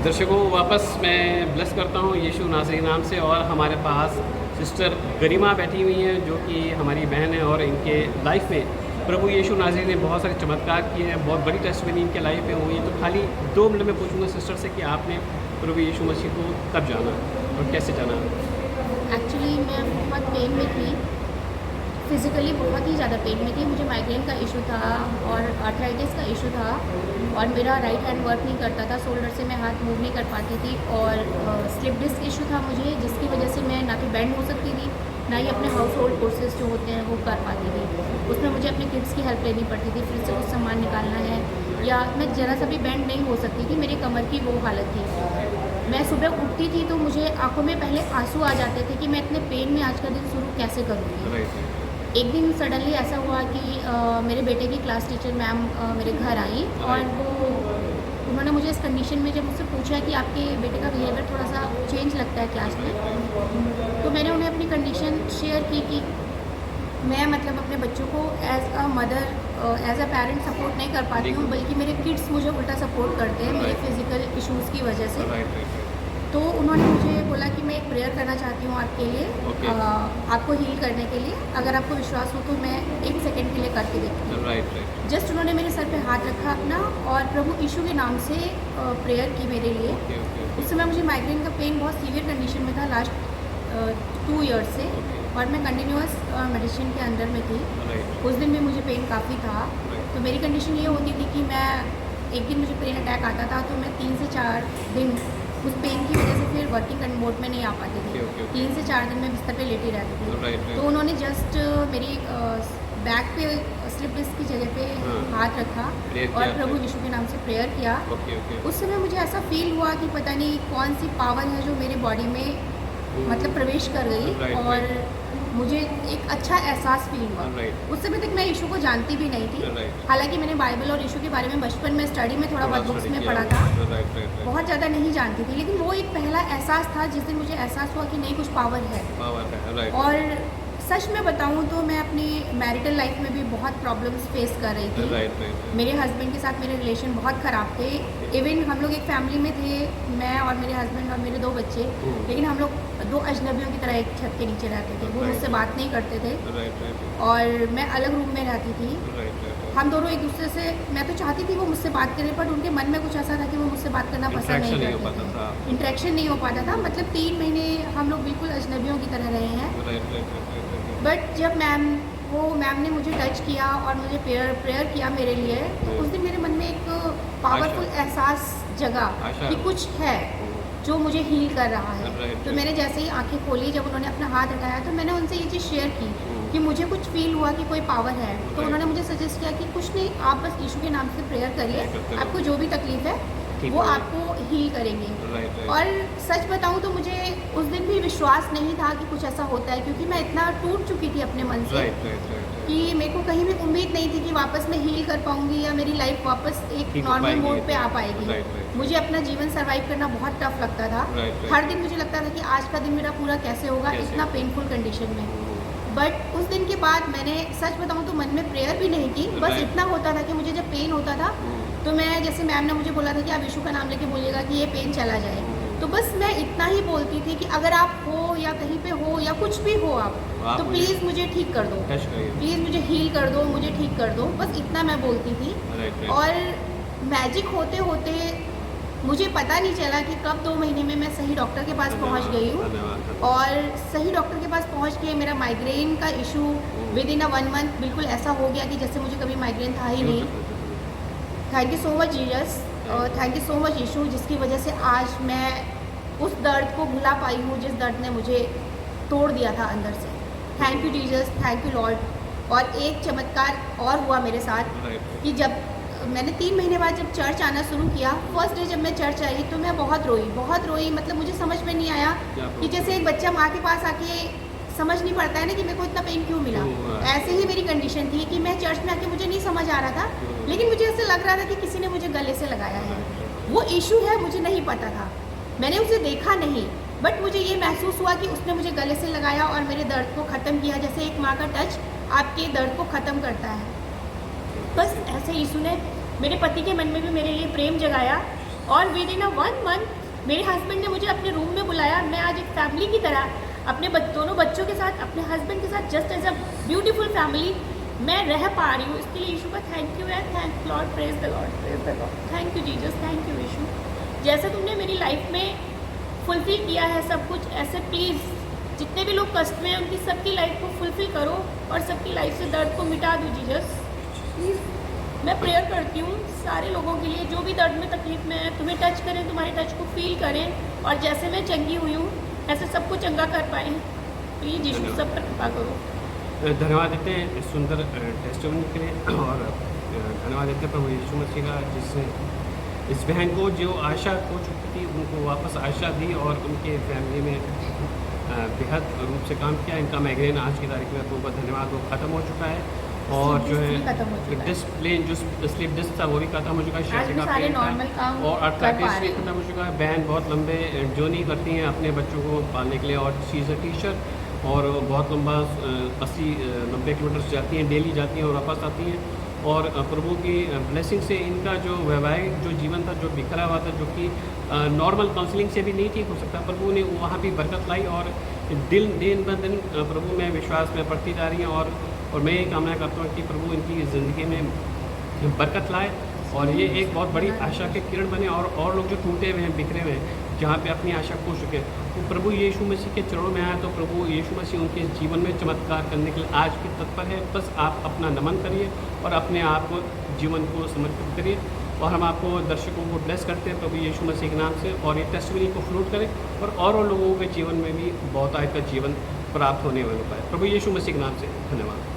दर्शकों वापस मैं ब्लेस करता हूँ यीशु नासरी नाम से। और हमारे पास सिस्टर गरिमा बैठी हुई हैं जो कि हमारी बहन है और इनके लाइफ में प्रभु यीशु नासरी ने बहुत सारे चमत्कार किए हैं, बहुत बड़ी टेस्टमनी इनके लाइफ में हुई है। तो खाली 2 मिनट में पूछूंगा सिस्टर से कि आपने प्रभु यीशु मसीह को कब जाना और कैसे जाना? एक्चुअली मैं बहुत पेन में थी, फिज़िकली बहुत ही ज़्यादा पेन में थी। मुझे माइग्रेन का इशू था और आर्थराइटिस का इशू था और मेरा राइट हैंड वर्क नहीं करता था। शोल्डर से मैं हाथ मूव नहीं कर पाती थी और स्लिप डिस्क इशू था मुझे, जिसकी वजह से मैं ना तो बैंड हो सकती थी ना ही अपने हाउस होल्ड कोर्सेज जो होते हैं वो कर पाती थी। उसमें मुझे अपने किड्स की हेल्प लेनी पड़ती थी, फिर से कुछ सामान निकालना है, या मैं ज़रा सा भी बैंड नहीं हो सकती थी। मेरी कमर की वो हालत थी। मैं सुबह उठती थी तो मुझे आंखों में पहले आंसू आ जाते थे कि मैं इतने पेन में आज का दिन शुरू कैसे करूँगी। एक दिन सडनली ऐसा हुआ कि मेरे बेटे की क्लास टीचर मैम मेरे घर आई और उन्होंने मुझे इस कंडीशन में जब मुझसे पूछा कि आपके बेटे का बिहेवियर थोड़ा सा चेंज लगता है क्लास में, तो मैंने उन्हें अपनी कंडीशन शेयर की कि मैं मतलब अपने बच्चों को as a mother as a parent support नहीं कर पाती हूँ, बल्कि मेरे किड्स मुझे उल्टा सपोर्ट करते हैं मेरे फिजिकल इश्यूज़ की वजह से। तो उन्होंने मुझे बोला कि मैं एक प्रेयर करना चाहती हूँ आपके लिए, आपको हील करने के लिए। अगर आपको विश्वास हो तो मैं 1 सेकंड के लिए करके देखती हूँ। जस्ट उन्होंने मेरे सर पे हाथ रखा अपना और प्रभु यीशु के नाम से प्रेयर की मेरे लिए। उस समय मुझे माइग्रेन का पेन बहुत सीवियर कंडीशन में था लास्ट 2 ईयर्स से, और मैं कंटिन्यूअस मेडिसिन के अंदर में थी। उस दिन भी मुझे पेन काफ़ी था। तो मेरी कंडीशन ये होती थी कि मैं एक दिन मुझे पेन अटैक आता था तो मैं 3 से 4 दिन उस पेन की वजह से फिर वर्किंग मोड में नहीं आ पाती थी। 3 से 4 दिन में बिस्तर पे लेटी रहती थी। तो उन्होंने जस्ट मेरी बैक पे स्लिप डिस्क की जगह पे हाथ रखा और प्रभु यीशु के नाम से प्रेयर किया। उस समय मुझे ऐसा फील हुआ कि पता नहीं कौन सी पावर है जो मेरे बॉडी में मतलब प्रवेश कर गई और मुझे एक अच्छा एहसास फील हुआ। उस समय तक मैं यीशु को जानती भी नहीं थी। हालांकि मैंने बाइबल और यीशु के बारे में बचपन में स्टडी में थोड़ा बहुत बुक्स में पढ़ा था, बहुत ज़्यादा नहीं जानती थी। लेकिन वो एक पहला एहसास था जिस दिन मुझे एहसास हुआ कि नहीं, कुछ पावर है। और सच में बताऊं तो मैं अपनी मैरिटल लाइफ में भी बहुत प्रॉब्लम्स फेस कर रही थी। मेरे हस्बैंड के साथ मेरे रिलेशन बहुत ख़राब थे। इवन हम लोग एक फैमिली में थे, मैं और मेरे हस्बैंड और मेरे 2 बच्चे, लेकिन हम लोग 2 अजनबियों की तरह एक छत के नीचे रहते थे। वो मुझसे बात नहीं करते थे और मैं अलग रूम में रहती थी। हम दोनों एक दूसरे से, मैं तो चाहती थी वो मुझसे बात करें, बट उनके मन में कुछ ऐसा था कि वो मुझसे बात करना पसंद नहीं करते थे। इंटरेक्शन नहीं हो पाता था। मतलब 3 महीने हम लोग बिल्कुल अजनबियों की तरह रहे हैं। बट जब मैम ने मुझे टच किया और मुझे प्रेयर किया मेरे लिए, तो उस दिन मेरे मन में एक पावरफुल एहसास जगा कि कुछ है जो मुझे हील कर रहा है। तो मैंने जैसे ही आंखें खोली, जब उन्होंने अपना हाथ हटाया तो मैंने उनसे ये चीज़ शेयर की कि मुझे कुछ फील हुआ कि कोई पावर है। तो उन्होंने मुझे सजेस्ट किया कि कुछ नहीं, आप बस यीशु के नाम से प्रेयर करिए, आपको जो भी तकलीफ है वो आपको हील करेंगे। और सच बताऊं तो मुझे उस दिन भी विश्वास नहीं था कि कुछ ऐसा होता है, क्योंकि मैं इतना टूट चुकी थी अपने मन से कि मेरे को कहीं भी उम्मीद नहीं थी कि वापस मैं हील कर पाऊंगी या मेरी लाइफ वापस एक नॉर्मल मोड पे आ पाएगी। मुझे अपना जीवन सर्वाइव करना बहुत टफ लगता था। हर दिन मुझे लगता था कि आज का दिन मेरा पूरा कैसे होगा, इतना पेनफुल कंडीशन में। बट उस दिन के बाद मैंने सच बताऊं तो मन में प्रेयर भी नहीं की। बस इतना होता था कि मुझे जब पेन होता था तो मैं, जैसे मैम ने मुझे बोला था कि आप यीशु का नाम लेके बोलिएगा कि ये पेन चला जाए, तो बस मैं इतना ही बोलती थी कि अगर आप हो या कहीं पे हो या कुछ भी हो आप तो प्लीज़ मुझे ठीक कर दो, प्लीज़ मुझे हील कर दो, मुझे ठीक कर दो। बस इतना मैं बोलती थी। और मैजिक होते होते मुझे पता नहीं चला कि कब 2 महीने में मैं सही डॉक्टर के पास पहुंच गई हूँ। और सही डॉक्टर के पास पहुंच के मेरा माइग्रेन का इशू विद इन 1 मंथ बिल्कुल ऐसा हो गया कि जैसे मुझे कभी माइग्रेन था ही नहीं। Thank you so much Jesus, thank you so much Yeshu, जिसकी वजह से आज मैं उस दर्द को भुला पाई हूँ जिस दर्द ने मुझे तोड़ दिया था अंदर से। Thank you Jesus, thank you Lord. और एक चमत्कार और हुआ मेरे साथ कि जब मैंने 3 महीने बाद जब चर्च आना शुरू किया, फर्स्ट डे जब मैं चर्च आई तो मैं बहुत रोई। मतलब मुझे समझ में नहीं आया कि जैसे एक बच्चा माँ के पास आके समझ नहीं पड़ता है ना कि मेरे को इतना पेन क्यों मिला, ऐसे ही मेरी कंडीशन थी कि मैं चर्च में आके मुझे नहीं समझ आ रहा था, लेकिन मुझे ऐसे लग रहा था कि किसी ने मुझे गले से लगाया है। वो इशू है मुझे नहीं पता था, मैंने उसे देखा नहीं, बट मुझे ये महसूस हुआ कि उसने मुझे गले से लगाया और मेरे दर्द को ख़त्म किया, जैसे एक माँ का टच आपके दर्द को ख़त्म करता है। बस ऐसे यीशु ने मेरे पति के मन में भी मेरे लिए प्रेम जगाया और विद इन 1 मंथ मेरे हस्बैंड ने मुझे अपने रूम में बुलाया। मैं आज एक फैमिली की तरह अपने दोनों बच्चों के साथ, अपने हस्बैंड के साथ just as a beautiful family मैं रह पा रही हूँ। इसके लिए यीशु का थैंक यू है। Thank Lord, praise the Lord, praise the Lord. Thank you Jesus, thank you Yeshu. जैसे तुमने मेरी लाइफ में फुलफिल किया है सब कुछ, ऐसे प्लीज़ जितने भी लोग कष्ट में हैं उनकी सबकी लाइफ को फुलफिल करो और सबकी लाइफ से दर्द को मिटा दो जीसस प्लीज़। मैं प्रेयर करती हूँ सारे लोगों के लिए जो भी दर्द में तकलीफ में है, तुम्हें टच करें, तुम्हारे टच को फील करें और जैसे मैं चंगी हुई हूँ ऐसे सबको चंगा कर पाए। प्लीज़ यीशु सब पर कृपा करो। धन्यवाद देते हैं इस सुंदर टेस्टिमनी के लिए और धन्यवाद देते हैं प्रभु यीशु मसीह का, जिसने इस बहन को जो आशा खो चुकी थी उनको वापस आशा दी और उनके फैमिली में बेहद रूप से काम किया। इनका माइग्रेन आज की तारीख में बहुत धन्यवाद वो ख़त्म हो चुका है और जो है डिस्प्लेन जो स्लिप डिस्क था वो भी खत्म हो चुका है, आज सारे नॉर्मल काम और अर्थराइटिस भी खत्म हो चुका है। बहन बहुत लंबे जर्नी करती हैं अपने बच्चों को पालने के लिए और शी इज़ अ टीचर और बहुत लंबा 80-90 किलोमीटर जाती हैं, डेली जाती हैं और वापस आती हैं। और प्रभु की ब्लेसिंग से इनका जो वैवाहिक जो जीवन था जो बिखरा हुआ था, जो कि नॉर्मल काउंसलिंग से भी नहीं ठीक हो सकता, प्रभु ने वहाँ भी बरकत लाई और दिन ब दिन प्रभु में विश्वास में बढ़ती जा रही हैं। और मैं ये कामना करता हूँ कि प्रभु इनकी ज़िंदगी में बरकत लाए और ये एक बहुत बड़ी आशा के किरण बने और लोग जो टूटे हुए हैं, बिखरे हुए हैं, जहाँ पे अपनी आशा खो चुके हैं, वो प्रभु यीशु मसीह के चरणों में आया तो प्रभु यीशु मसीह उनके जीवन में चमत्कार करने के लिए आज भी तत्पर है। बस आप अपना नमन करिए और अपने आप को जीवन को समर्पित करिए और हम आपको दर्शकों को ब्लेस करते हैं प्रभु यीशु मसीह के नाम से और ये टेस्टिमनी को फ्लूट करें और लोगों के जीवन में भी बहुत आयत का जीवन प्राप्त होने वाला है। प्रभु यीशु मसीह के नाम से धन्यवाद।